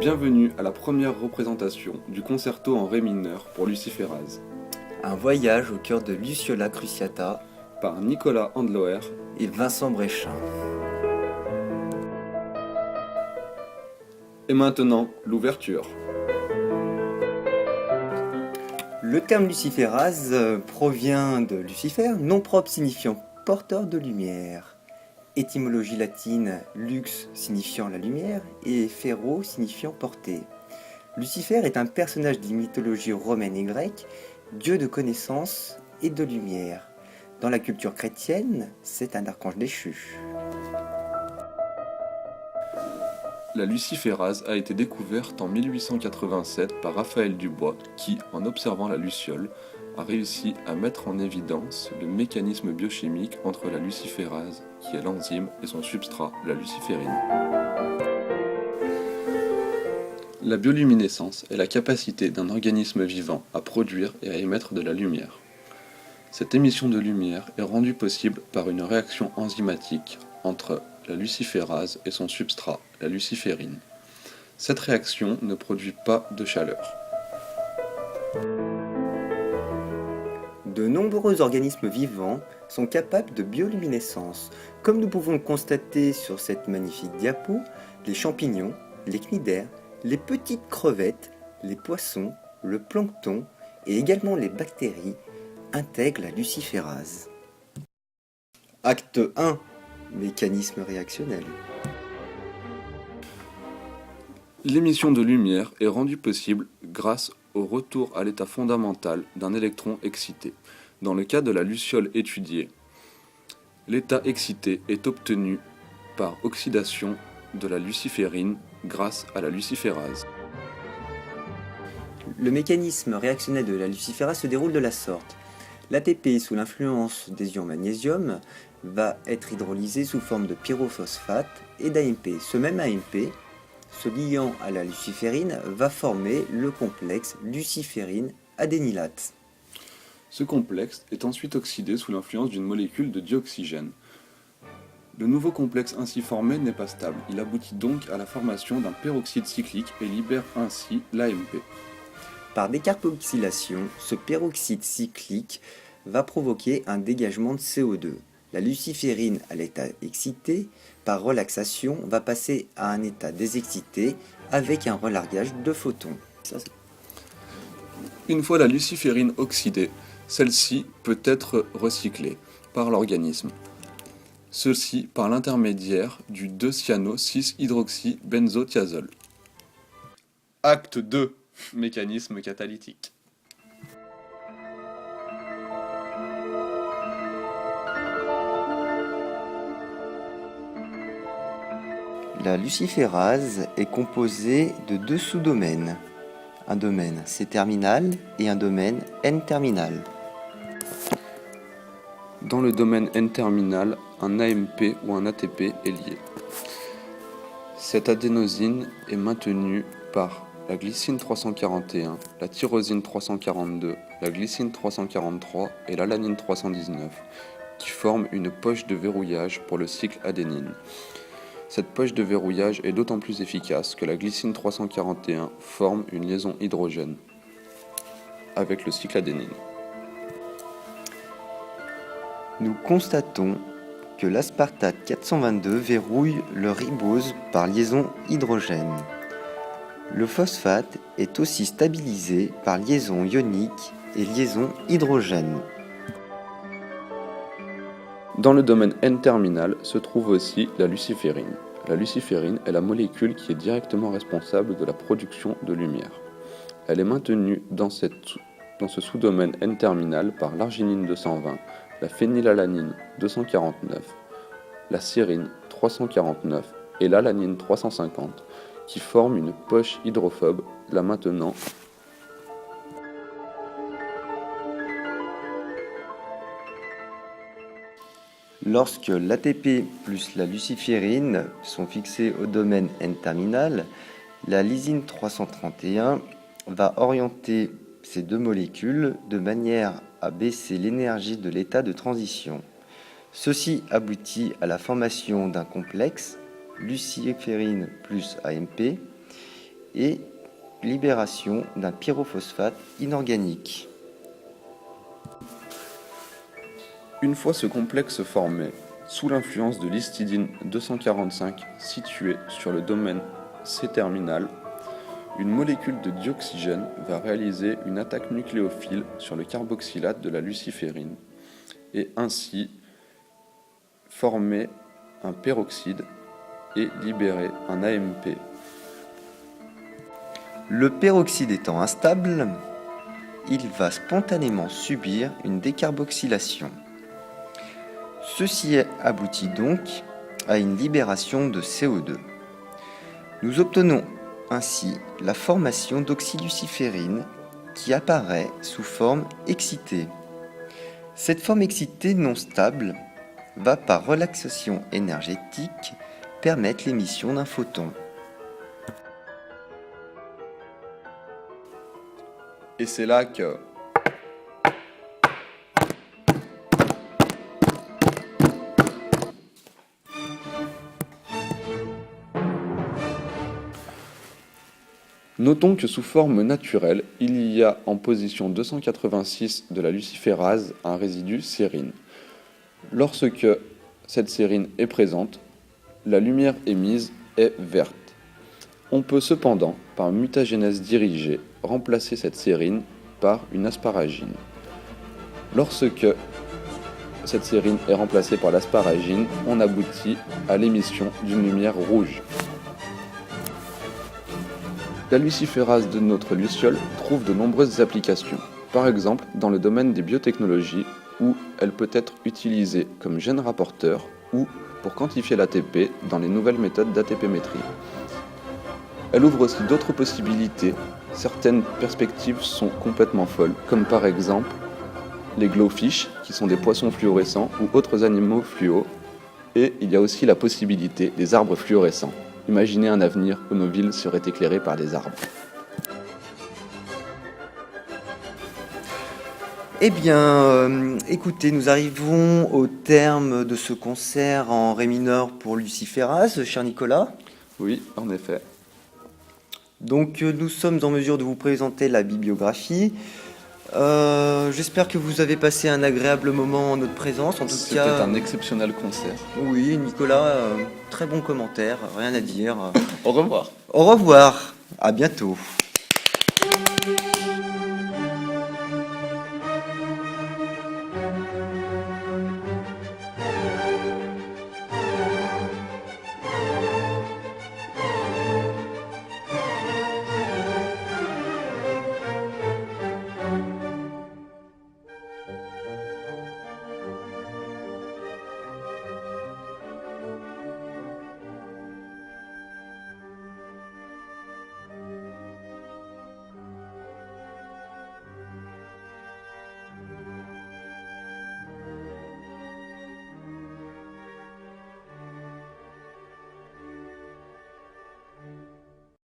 Bienvenue à la première représentation du concerto en ré mineur pour Luciférase, Un voyage au cœur de Lucciola Cruciata par Nicolas Andloer et Vincent Bréchin. Et maintenant, l'ouverture. Le terme Luciférase provient de Lucifer, nom propre signifiant porteur de lumière. Étymologie latine, lux signifiant la lumière et ferro signifiant porter. Lucifer est un personnage des mythologies romaine et grecque, dieu de connaissance et de lumière. Dans la culture chrétienne, c'est un archange déchu. La luciférase a été découverte en 1887 par Raphaël Dubois qui, en observant la luciole, a réussi à mettre en évidence le mécanisme biochimique entre la luciférase, qui est l'enzyme, et son substrat, la luciférine. La bioluminescence est la capacité d'un organisme vivant à produire et à émettre de la lumière. Cette émission de lumière est rendue possible par une réaction enzymatique entre la luciférase et son substrat, la luciférine. Cette réaction ne produit pas de chaleur. De nombreux organismes vivants sont capables de bioluminescence. Comme nous pouvons le constater sur cette magnifique diapo, les champignons, les cnidaires, les petites crevettes, les poissons, le plancton et également les bactéries intègrent la luciférase. Acte 1. Mécanisme réactionnel. L'émission de lumière est rendue possible grâce au retour à l'état fondamental d'un électron excité. Dans le cas de la luciole étudiée, l'état excité est obtenu par oxydation de la luciférine grâce à la luciférase. Le mécanisme réactionnel de la luciférase se déroule de la sorte. L'ATP, sous l'influence des ions magnésium, va être hydrolysé sous forme de pyrophosphate et d'AMP. Ce même AMP, se liant à la luciférine, va former le complexe luciférine-adénylate. Ce complexe est ensuite oxydé sous l'influence d'une molécule de dioxygène. Le nouveau complexe ainsi formé n'est pas stable, il aboutit donc à la formation d'un peroxyde cyclique et libère ainsi l'AMP. Par décarboxylation, ce peroxyde cyclique va provoquer un dégagement de CO2. La luciférine à l'état excité, par relaxation, va passer à un état désexcité avec un relargage de photons. Une fois la luciférine oxydée, celle-ci peut être recyclée par l'organisme. Ceci par l'intermédiaire du 2-cyano-6-hydroxybenzothiazole. Acte 2. Mécanisme catalytique. La luciférase est composée de deux sous-domaines. Un domaine C-terminal et un domaine N-terminal. Dans le domaine N-terminal, un AMP ou un ATP est lié. Cette adénosine est maintenue par la glycine 341, la tyrosine 342, la glycine 343 et l'alanine 319, qui forment une poche de verrouillage pour le cycle adénine. Cette poche de verrouillage est d'autant plus efficace que la glycine 341 forme une liaison hydrogène avec le cycle adénine. Nous constatons que l'aspartate 422 verrouille le ribose par liaison hydrogène. Le phosphate est aussi stabilisé par liaison ionique et liaison hydrogène. Dans le domaine N-terminal se trouve aussi la luciférine. La luciférine est la molécule qui est directement responsable de la production de lumière. Elle est maintenue dans ce sous-domaine N-terminal par l'arginine 220, la phénylalanine 249, la sérine 349 et l'alanine 350, qui forment une poche hydrophobe, la maintenant. Lorsque l'ATP plus la luciférine sont fixés au domaine N-terminal, la lysine 331 va orienter ces deux molécules de manière à baisser l'énergie de l'état de transition. Ceci aboutit à la formation d'un complexe luciférine plus AMP et libération d'un pyrophosphate inorganique. Une fois ce complexe formé, sous l'influence de l'histidine 245 située sur le domaine C-terminal, une molécule de dioxygène va réaliser une attaque nucléophile sur le carboxylate de la luciférine et ainsi former un peroxyde et libérer un AMP. Le peroxyde étant instable, il va spontanément subir une décarboxylation. Ceci aboutit donc à une libération de CO2. Nous obtenons ainsi la formation d'oxyluciférine qui apparaît sous forme excitée. Cette forme excitée non stable va par relaxation énergétique permettre l'émission d'un photon. Et c'est là que notons que sous forme naturelle, il y a en position 286 de la luciférase un résidu sérine. Lorsque cette sérine est présente, la lumière émise est verte. On peut cependant, par mutagénèse dirigée, remplacer cette sérine par une asparagine. Lorsque cette sérine est remplacée par l'asparagine, on aboutit à l'émission d'une lumière rouge. La luciférase de notre luciole trouve de nombreuses applications, par exemple dans le domaine des biotechnologies où elle peut être utilisée comme gène rapporteur ou pour quantifier l'ATP dans les nouvelles méthodes d'ATPmétrie. Elle ouvre aussi d'autres possibilités. Certaines perspectives sont complètement folles, comme par exemple les glowfish, qui sont des poissons fluorescents ou autres animaux fluo. Et il y a aussi la possibilité des arbres fluorescents. Imaginez un avenir où nos villes seraient éclairées par des arbres. Eh bien, écoutez, nous arrivons au terme de ce concert en ré mineur pour luciférase, cher Nicolas. Oui, en effet. Donc, nous sommes en mesure de vous présenter la bibliographie. J'espère que vous avez passé un agréable moment en notre présence. En tout C'était cas, un exceptionnel concert. oui, Nicolas, très bon commentaire, rien à dire. Au revoir. Au revoir, à bientôt.